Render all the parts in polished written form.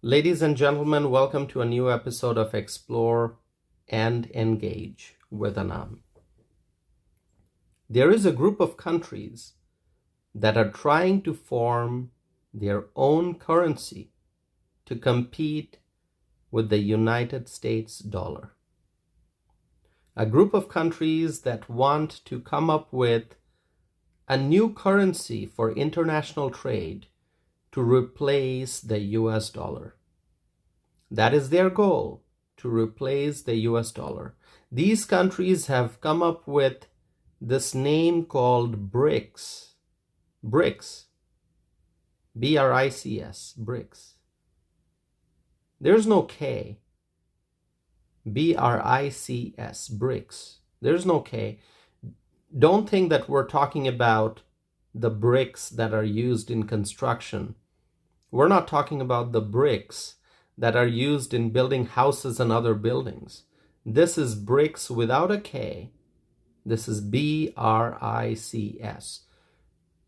Ladies and gentlemen, welcome to a new episode of Explore and Engage with Anam. There is a group of countries that are trying to form their own currency to compete with the United States dollar. A group of countries that want to come up with a new currency for international trade to replace the US dollar. That is their goal, to replace the US dollar. These countries have come up with this name called BRICS. BRICS. B-R-I-C-S. BRICS. There's no K. B-R-I-C-S. BRICS. There's no K. Don't think that we're talking about the bricks that are used in construction. We're not talking about the bricks that are used in building houses and other buildings. This is BRICS without a K. This is B-R-I-C-S.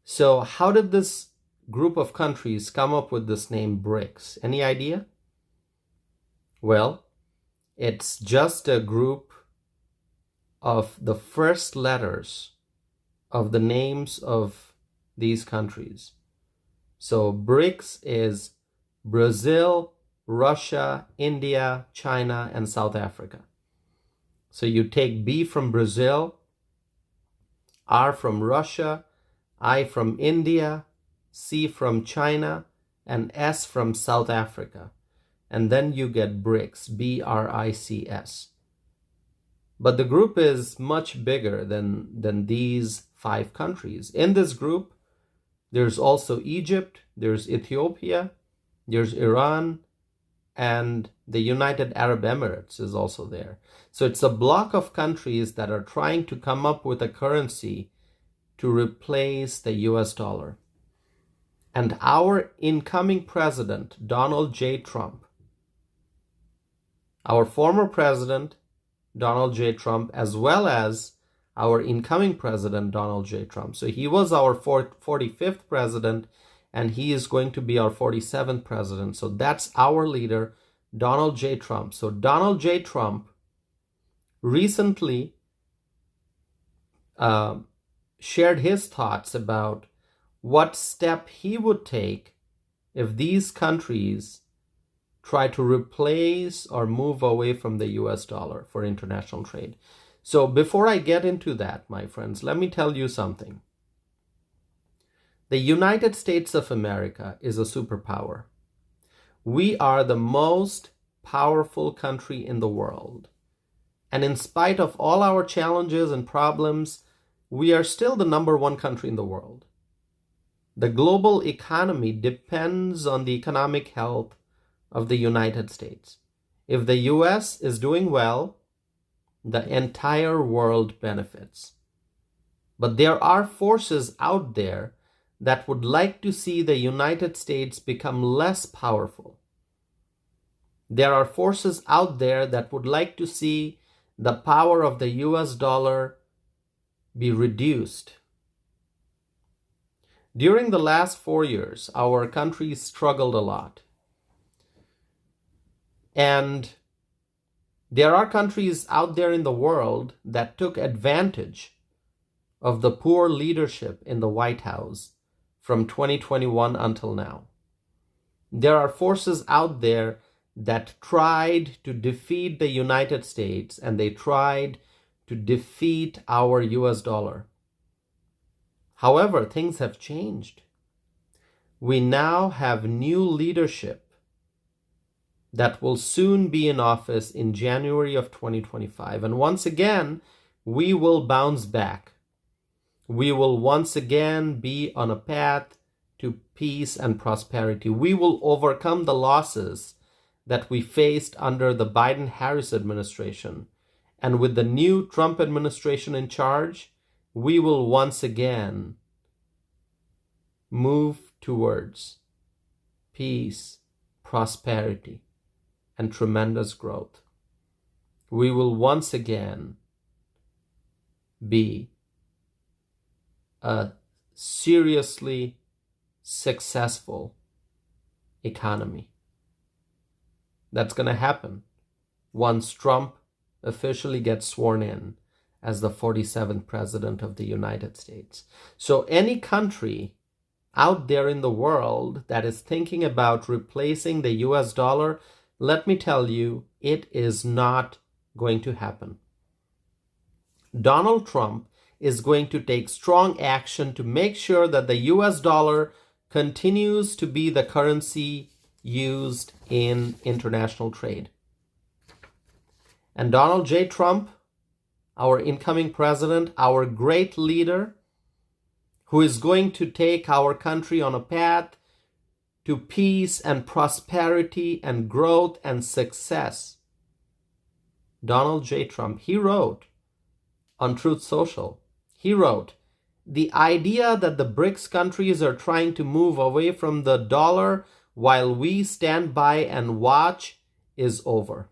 So how did this group of countries come up with this name BRICS? Any idea? Well, it's just a group of the first letters of the names of these countries. So BRICS is Brazil, Russia, India, China, and South Africa. So you take B from Brazil, R from Russia, I from India, C from China, and S from South Africa. And then you get BRICS, B-R-I-C-S. But the group is much bigger than these 5 countries. In this group, there's also Egypt, there's Ethiopia, there's Iran, and the United Arab Emirates is also there. So it's a block of countries that are trying to come up with a currency to replace the US dollar. And our incoming president, Donald J. Trump, our former president, Donald J. Trump, as well as our incoming president, Donald J. Trump. So he was our 45th president, and he is going to be our 47th president. So that's our leader, Donald J. Trump. So Donald J. Trump recently shared his thoughts about what step he would take if these countries try to replace or move away from the US dollar for international trade. So before I get into that, my friends, let me tell you something. The United States of America is a superpower. We are the most powerful country in the world. And in spite of all our challenges and problems, we are still the #1 country in the world. The global economy depends on the economic health of the United States. If the US is doing well, the entire world benefits. But there are forces out there that would like to see the United States become less powerful. There are forces out there that would like to see the power of the US dollar be reduced. During the last 4 years, our country struggled a lot. And there are countries out there in the world that took advantage of the poor leadership in the White House from 2021 until now. There are forces out there that tried to defeat the United States, and they tried to defeat our US dollar. However, things have changed. We now have new leadership that will soon be in office in January of 2025. And once again, we will bounce back. We will once again be on a path to peace and prosperity. We will overcome the losses that we faced under the Biden-Harris administration. And with the new Trump administration in charge, we will once again move towards peace, prosperity, and tremendous growth. We will once again be a seriously successful economy. that's going to happen once Trump officially gets sworn in as the 47th president of the United States. So any country out there in the world that is thinking about replacing the US dollar, let me tell you, it is not going to happen. Donald Trump is going to take strong action to make sure that the US dollar continues to be the currency used in international trade. And Donald J. Trump, our incoming president, our great leader, who is going to take our country on a path to peace and prosperity and growth and success. Donald J. Trump, he wrote on Truth Social, he wrote, "The idea that the BRICS countries are trying to move away from the dollar while we stand by and watch is over.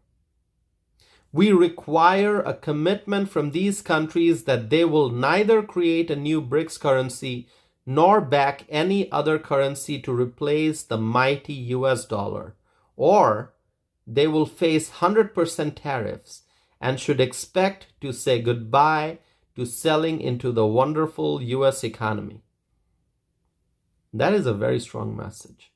We require a commitment from these countries that they will neither create a new BRICS currency nor back any other currency to replace the mighty US dollar, or they will face 100% tariffs and should expect to say goodbye to selling into the wonderful US economy." That is a very strong message.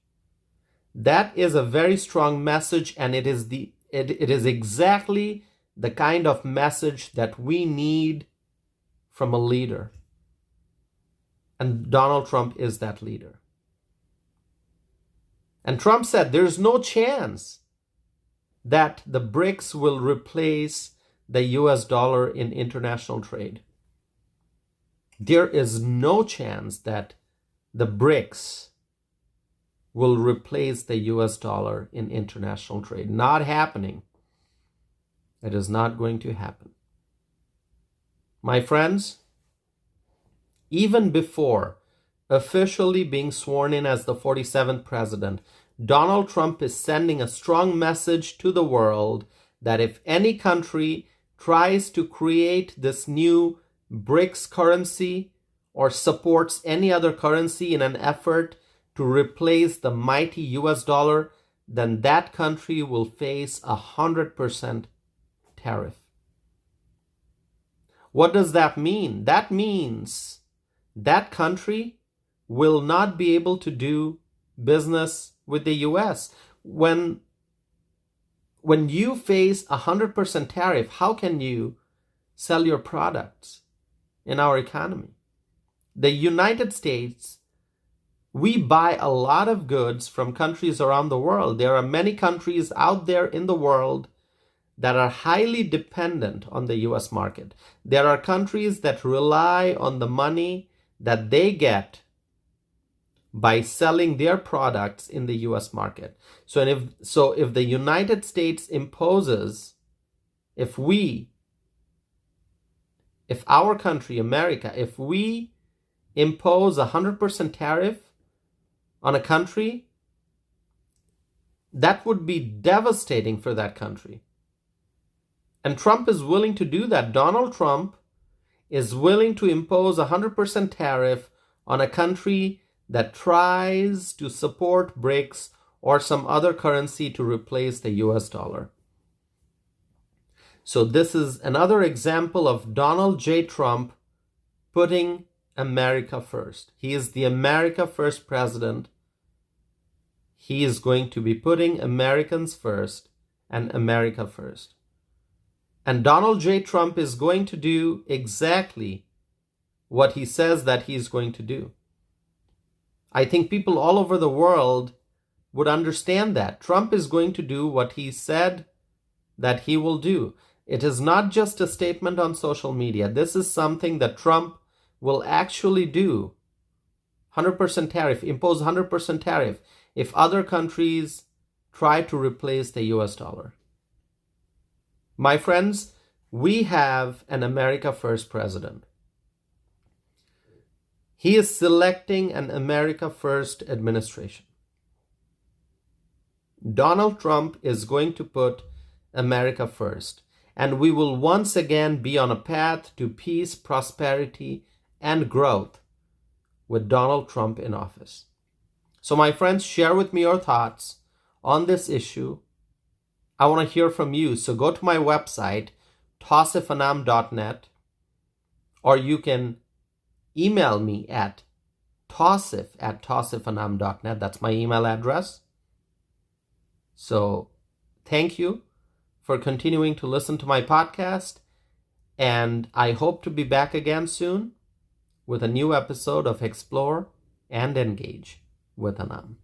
That is a very strong message, and it is exactly the kind of message that we need from a leader. And Donald Trump is that leader. And Trump said there's no chance that the BRICS will replace the US dollar in international trade. There is no chance that the BRICS will replace the US dollar in international trade. Not happening. It is not going to happen. My friends, even before officially being sworn in as the 47th president, Donald Trump is sending a strong message to the world that if any country tries to create this new BRICS currency or supports any other currency in an effort to replace the mighty US dollar, then that country will face 100% tariff. What does that mean? That means that country will not be able to do business with the US. When you face 100% tariff, how can you sell your products in our economy? The United States, we buy a lot of goods from countries around the world. There are many countries out there in the world that are highly dependent on the US market. There are countries that rely on the money that they get by selling their products in the US market. So if the United States imposes, if our country, America, if we impose 100% tariff on a country, that would be devastating for that country. And Trump is willing to do that. Donald Trump is willing to impose 100% tariff on a country that tries to support BRICS or some other currency to replace the US dollar. So this is another example of Donald J. Trump putting America first. He is the America first president. He is going to be putting Americans first and America first. And Donald J. Trump is going to do exactly what he says that he is going to do. I think people all over the world would understand that. Trump is going to do what he said that he will do. It is not just a statement on social media. This is something that Trump will actually do. 100% tariff, impose 100% tariff if other countries try to replace the US dollar. My friends, we have an America First president. He is selecting an America First administration. Donald Trump is going to put America first, and we will once again be on a path to peace, prosperity, and growth with Donald Trump in office. So my friends, share with me your thoughts on this issue. I want to hear from you. So go to my website, tausifanam.net, or you can email me at tausif@tausifanam.net. That's my email address. So thank you for continuing to listen to my podcast, and I hope to be back again soon with a new episode of Explore and Engage with Anam.